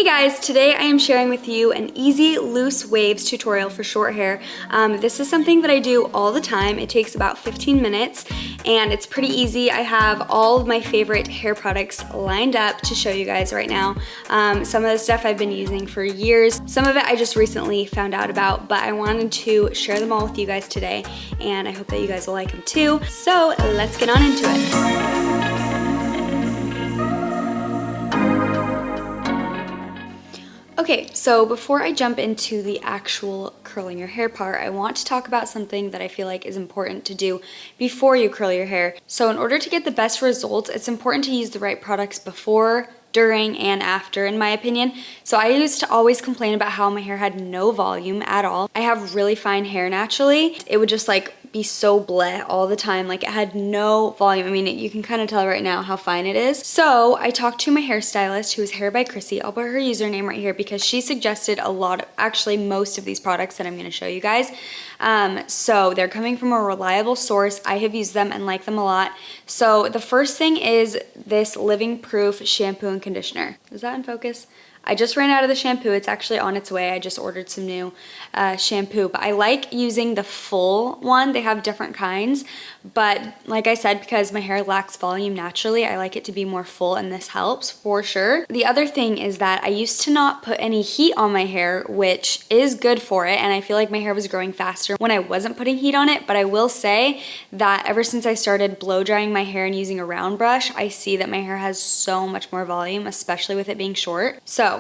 Hey guys, today I am sharing with you an easy loose waves tutorial for short hair. This is something that I do all the time. It takes about 15 minutes and it's pretty easy. I have all of my favorite hair products lined up to show you guys right now. Some of the stuff I've been using for years. Some of it I just recently found out about, but I wanted to share them all with you guys today and I hope that you guys will like them too. So let's get on into it. Okay, so before I jump into the actual curling your hair part, I want to talk about something that I feel like is important to do before you curl your hair. So in order to get the best results, it's important to use the right products before, during, and after, in my opinion. So I used to always complain about how my hair had no volume at all. I have really fine hair naturally. It would just like be so bleh all the time. Like it had no volume. I mean, you can kind of tell right now how fine it is. So I talked to my hairstylist, who is Hair by Chrissy. I'll put her username right here because she suggested a lot of, actually most of these products that I'm gonna show you guys. So they're coming from a reliable source. I have used them and like them a lot. So the first thing is this Living Proof shampoo and conditioner. Is that in focus? I just ran out of the shampoo. It's actually on its way. I just ordered some new shampoo, but I like using the full one. They have different kinds, but like I said, because my hair lacks volume naturally, I like it to be more full, and this helps for sure. The other thing is that I used to not put any heat on my hair, which is good for it, and I feel like my hair was growing faster when I wasn't putting heat on it, but I will say that ever since I started blow drying my hair and using a round brush, I see that my hair has so much more volume, especially with it being short. So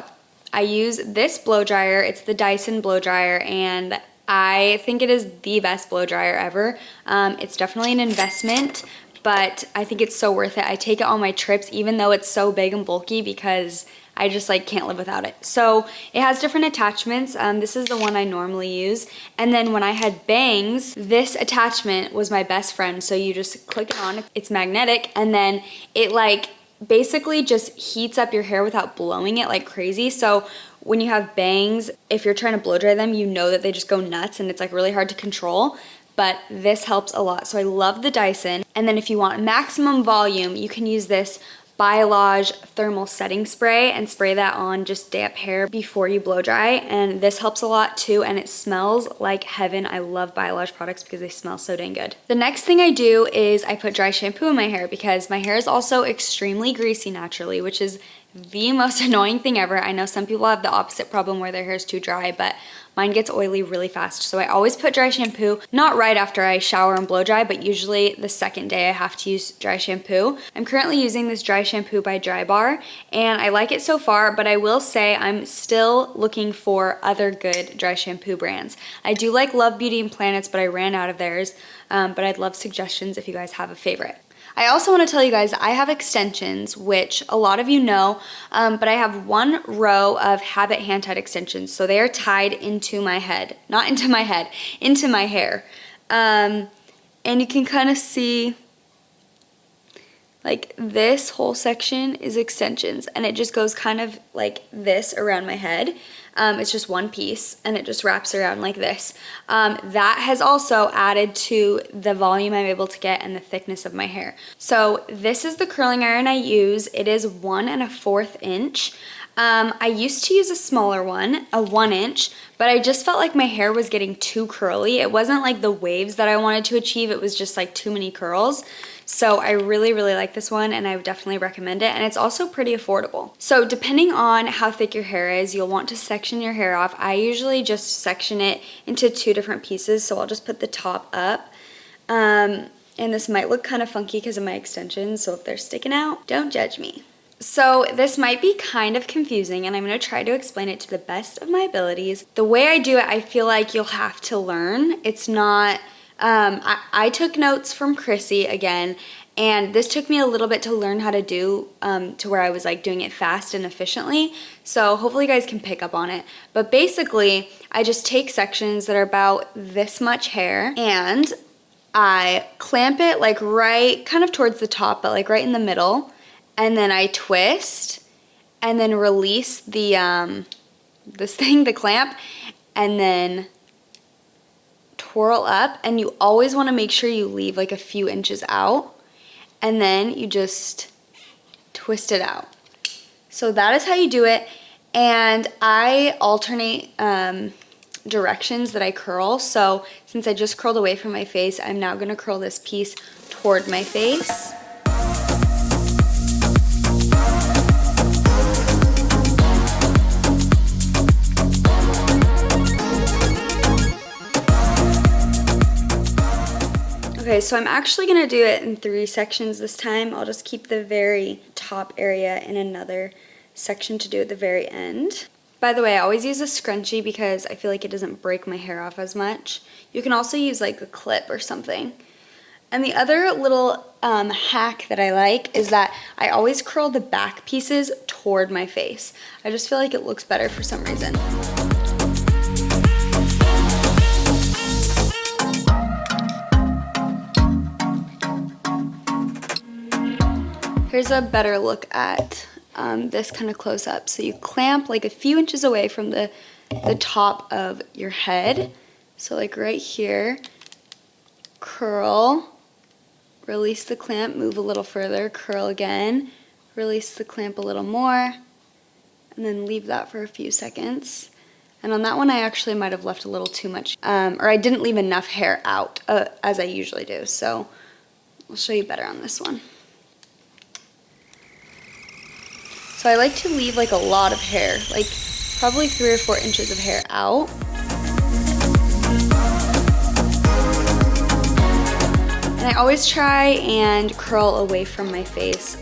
I use this blow dryer. It's the Dyson blow dryer, and I think it is the best blow dryer ever. It's definitely an investment, but I think it's so worth it. I take it on my trips even though it's so big and bulky because I just like can't live without it. So it has different attachments. This is the one I normally use. And then when I had bangs, this attachment was my best friend. So you just click it on, it's magnetic, and then it like basically just heats up your hair without blowing it like crazy. So when you have bangs, if you're trying to blow dry them, you know that they just go nuts and it's like really hard to control. But this helps a lot. So I love the Dyson. And then if you want maximum volume, you can use this Biolage thermal setting spray and spray that on just damp hair before you blow dry, and this helps a lot too, and it smells like heaven. I love Biolage products because they smell so dang good. The next thing I do is I put dry shampoo in my hair because my hair is also extremely greasy naturally, which is the most annoying thing ever. I know some people have the opposite problem where their hair is too dry, but mine gets oily really fast. So I always put dry shampoo, not right after I shower and blow dry, but usually the second day I have to use dry shampoo. I'm currently using this dry shampoo by Dry Bar, and I like it so far, but I will say I'm still looking for other good dry shampoo brands. I do like Love Beauty and Planets, but I ran out of theirs, but I'd love suggestions if you guys have a favorite. I also want to tell you guys I have extensions, which a lot of you know, but I have one row of Habit hand tied extensions. So they are tied into my head, not into my head, into my hair. And you can kind of see like this whole section is extensions, and it just goes kind of like this around my head. It's just one piece and it just wraps around like this. That has also added to the volume I'm able to get and the thickness of my hair. So this is the curling iron I use. It is 1 1/4 inch. I used to use a smaller one, a 1 inch, but I just felt like my hair was getting too curly. It wasn't like the waves that I wanted to achieve. It was just like too many curls. So I really, really like this one, and I would definitely recommend it, and it's also pretty affordable. So depending on how thick your hair is, you'll want to section your hair off. I usually just section it into 2 different pieces, so I'll just put the top up. And this might look kind of funky because of my extensions, so if they're sticking out, don't judge me. So this might be kind of confusing, and I'm going to try to explain it to the best of my abilities. The way I do it, I feel like you'll have to learn. It's not, I took notes from Chrissy again, and this took me a little bit to learn how to do, to where I was like doing it fast and efficiently. So hopefully you guys can pick up on it. But basically, I just take sections that are about this much hair, and I clamp it like right, kind of towards the top, but like right in the middle. And then I twist and then release the the clamp, and then twirl up, and you always want to make sure you leave like a few inches out, and then you just twist it out. So that is how you do it. and I alternate directions that I curl. So since I just curled away from my face, I'm now gonna curl this piece toward my face. Okay, so I'm actually gonna do it in 3 sections this time. I'll just keep the very top area in another section to do at the very end. By the way, I always use a scrunchie because I feel like it doesn't break my hair off as much. You can also use like a clip or something. And the other little hack that I like is that I always curl the back pieces toward my face. I just feel like it looks better for some reason. Here's a better look at this kind of close up. So you clamp like a few inches away from the top of your head. So like right here, curl, release the clamp, move a little further, curl again, release the clamp a little more, and then leave that for a few seconds. And on that one, I actually might have left a little too much, or I didn't leave enough hair out as I usually do. So I'll show you better on this one. So I like to leave like a lot of hair, like probably 3 or 4 inches of hair out. And I always try and curl away from my face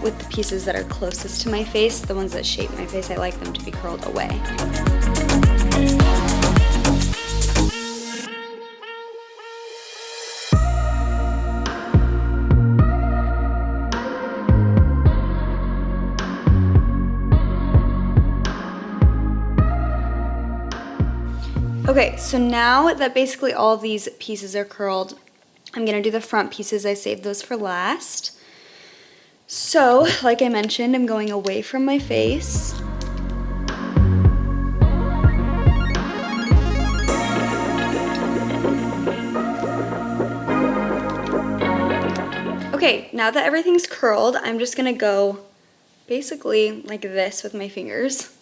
with the pieces that are closest to my face. The ones that shape my face, I like them to be curled away. Okay, so now that basically all of these pieces are curled, I'm gonna do the front pieces. I saved those for last. So, like I mentioned, I'm going away from my face. Okay, now that everything's curled, I'm just gonna go basically like this with my fingers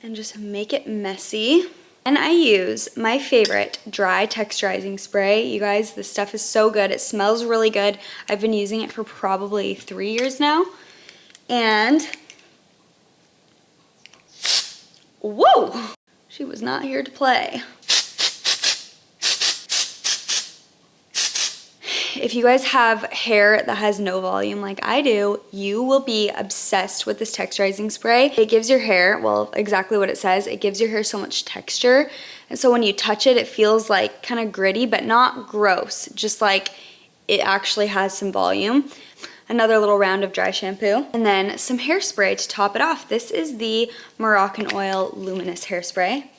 and just make it messy. And I use my favorite dry texturizing spray. You guys, this stuff is so good. It smells really good. I've been using it for probably 3 years now. And, whoa! She was not here to play. If you guys have hair that has no volume like I do, you will be obsessed with this texturizing spray. It gives your hair, well, exactly what it says, it gives your hair so much texture. And so when you touch it, it feels like kind of gritty, but not gross, just like it actually has some volume. Another little round of dry shampoo, and then some hairspray to top it off. This is the Moroccan Oil Luminous Hairspray.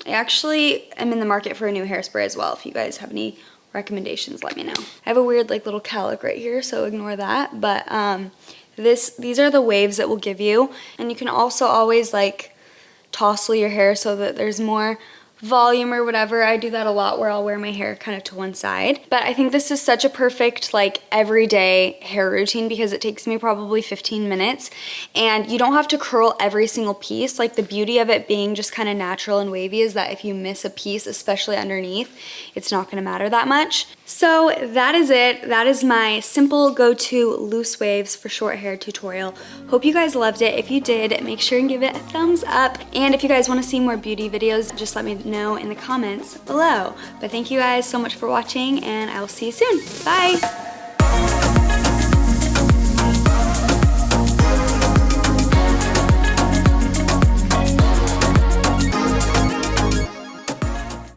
I actually am in the market for a new hairspray as well. If you guys have any recommendations, let me know. I have a weird like little cowlick right here, so ignore that. But these are the waves it will give you. And you can also always like tousle your hair so that there's more volume or whatever. I do that a lot where I'll wear my hair kind of to one side. But I think this is such a perfect like everyday hair routine because it takes me probably 15 minutes and you don't have to curl every single piece. Like the beauty of it being just kind of natural and wavy is that if you miss a piece, especially underneath, it's not going to matter that much. So that is it. That is my simple go-to loose waves for short hair tutorial. Hope you guys loved it. If you did, make sure and give it a thumbs up. And if you guys want to see more beauty videos, just let me know in the comments below. But thank you guys so much for watching and I will see you soon. Bye!